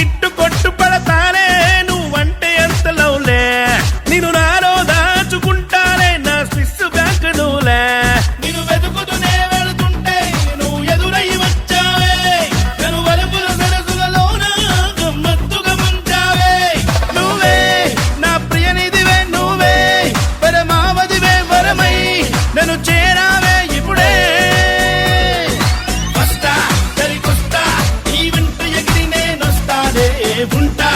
ఇట్టు కొట్టు పడతానే నువ్వంటే ఎంత లవ్లే నేను నాలో దాచుకుంటానే నా స్విస్ బ్యాంక్ నువ్వులే నేను వెతుకుతూనే వెళుతుంటే నువ్వు ఎదురై వచ్చావే నన్ను వలుపుల సరసులలోన గమ్మత్తుగా ముంచావే నువ్వే నా ప్రియనిధివే నువ్వే పరమావధివే వరమై నన్ను చేరావే ఇప్పుడే వస్తా సరికొస్తా ఈ వెంట ఎగిరి నేనొస్తానే ఉంటా